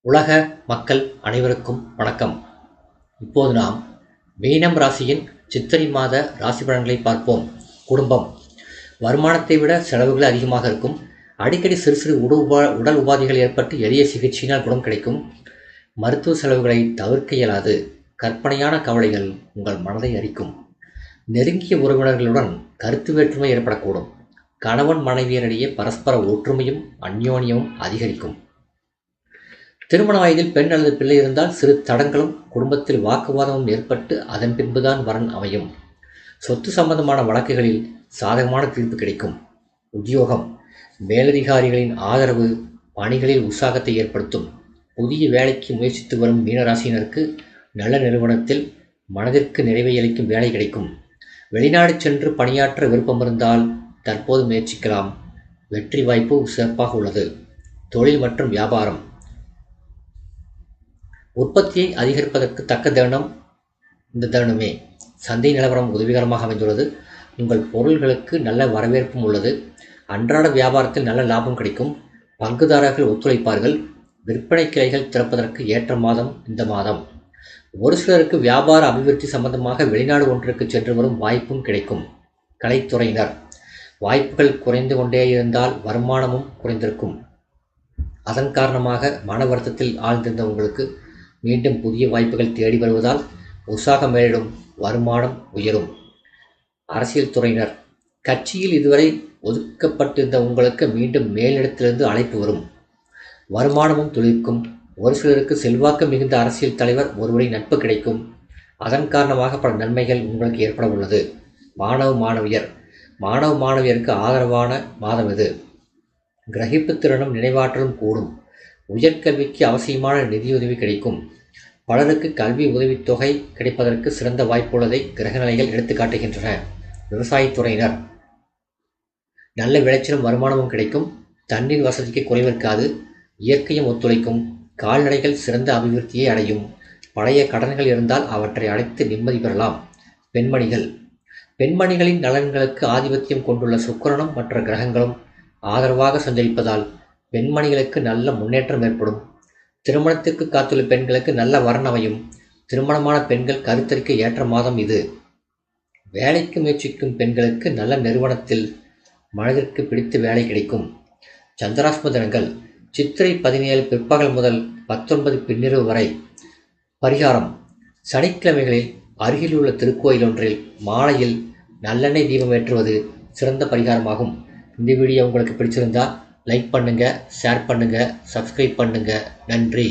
உலக மக்கள் அனைவருக்கும் வணக்கம். இப்போது நாம் மீனம் ராசியின் சித்திரை மாத ராசி பலன்களை பார்ப்போம். குடும்பம். வருமானத்தை விட செலவுகள் அதிகமாக இருக்கும். அடிக்கடி சிறு சிறு உடல் உபாதைகள் ஏற்பட்டு எளிய சிகிச்சையினால் குணம் கிடைக்கும். மருத்துவ செலவுகளை தவிர்க்க இயலாது. கற்பனையான கவலைகள் உங்கள் மனதை அரிக்கும். நெருங்கிய உறவினர்களுடன் கருத்து வேற்றுமை ஏற்படக்கூடும். கணவன் மனைவியரிடையே பரஸ்பர ஒற்றுமையும் அந்யோன்யமும் அதிகரிக்கும். திருமண வயதில் பெண் அல்லது பிள்ளை இருந்தால் சிறு தடங்களும் குடும்பத்தில் வாக்குவாதமும் ஏற்பட்டு அதன் பின்புதான் வரன் அமையும். சொத்து சம்பந்தமான வழக்குகளில் சாதகமான தீர்ப்பு கிடைக்கும். உத்தியோகம். மேலதிகாரிகளின் ஆதரவு பணிகளில் உற்சாகத்தை ஏற்படுத்தும். புதிய வேலைக்கு முயற்சித்து வரும் மீனராசியினருக்கு நல்ல நிறுவனத்தில் மனதிற்கு நிறைவை அளிக்கும் வேலை கிடைக்கும். வெளிநாடு சென்று பணியாற்ற விருப்பம் இருந்தால் தற்போது முயற்சிக்கலாம். வெற்றி வாய்ப்பு சிறப்பாக உள்ளது. தொழில் மற்றும் வியாபாரம். உற்பத்தியை அதிகரிப்பதற்கு தக்க தருணம் இந்த தருணமே. சந்தை நிலவரம் உதவிகரமாக அமைந்துள்ளது. உங்கள் பொருள்களுக்கு நல்ல வரவேற்பும் உள்ளது. அன்றாட வியாபாரத்தில் நல்ல லாபம் கிடைக்கும். பங்குதாரர்கள் ஒத்துழைப்பார்கள். விற்பனை கிளைகள் திறப்பதற்கு ஏற்ற மாதம் இந்த மாதம். ஒரு சிலருக்கு வியாபார அபிவிருத்தி சம்பந்தமாக வெளிநாடு ஒன்றுக்கு சென்று வரும் வாய்ப்பும் கிடைக்கும். கலைத்துறையினர். வாய்ப்புகள் குறைந்து கொண்டே இருந்தால் வருமானமும் குறைந்திருக்கும். அதன் காரணமாக மன வருத்தத்தில் ஆழ்ந்திருந்த உங்களுக்கு மீண்டும் புதிய வாய்ப்புகள் தேடி வருவதால் உற்சாகம் மேலிடும். வருமானம் உயரும். அரசியல் துறையினர். கட்சியில் இதுவரை ஒதுக்கப்பட்டிருந்த உங்களுக்கு மீண்டும் மேலிடத்திலிருந்து அழைப்பு வரும். வருமானமும் துளிர்க்கும். ஒரு சிலருக்கு செல்வாக்கு மிகுந்த அரசியல் தலைவர் ஒருவரின் நட்பு கிடைக்கும். அதன் காரணமாக பல நன்மைகள் உங்களுக்கு ஏற்பட உள்ளது. மாணவ மாணவியருக்கு ஆதரவான மாதம் இது. கிரகிப்பு திறனும் நினைவாற்றலும் கூடும். உயர்கல்விக்கு அவசியமான நிதியுதவி கிடைக்கும். பலருக்கு கல்வி உதவித்தொகை கிடைப்பதற்கு சிறந்த வாய்ப்புள்ளதை கிரகநிலைகள் எடுத்துக்காட்டுகின்றன. விவசாயத்துறையினர். நல்ல விளைச்சலும் வருமானமும் கிடைக்கும். தண்ணீர் வசதிக்கு குறைவிருக்காது. இயற்கையும் ஒத்துழைக்கும். கால்நடைகள் சிறந்த அபிவிருத்தியை அடையும். பழைய கடன்கள் இருந்தால் அவற்றை அடைத்து நிம்மதி பெறலாம். பெண்மணிகளின் நலன்களுக்கு ஆதிபத்தியம் கொண்டுள்ள சுக்கிரனும் மற்ற கிரகங்களும் ஆதரவாக சஞ்சரிப்பதால் பெண்மணிகளுக்கு நல்ல முன்னேற்றம் ஏற்படும். திருமணத்திற்கு காத்துள்ள பெண்களுக்கு நல்ல வரன் அமையும். திருமணமான பெண்கள் கருத்தரிக்க ஏற்ற மாதம் இது. வேலைக்கு முயற்சிக்கும் பெண்களுக்கு நல்ல நிறுவனத்தில் மனதிற்கு பிடித்த வேலை கிடைக்கும். சந்திராஷ்டம தினங்கள் சித்திரை 17 பிற்பகல் முதல் 19 பின்னிரவு வரை. பரிகாரம். சனிக்கிழமைகளில் அருகிலுள்ள திருக்கோயில் ஒன்றில் மாலையில் நல்லெண்ணெய் தீபம் ஏற்றுவது சிறந்த பரிகாரமாகும். இந்த வீடியோ உங்களுக்கு பிடிச்சிருந்தா லைக் பண்ணுங்கள், ஷேர் பண்ணுங்கள், சப்ஸ்கிரைப் பண்ணுங்கள். நன்றி.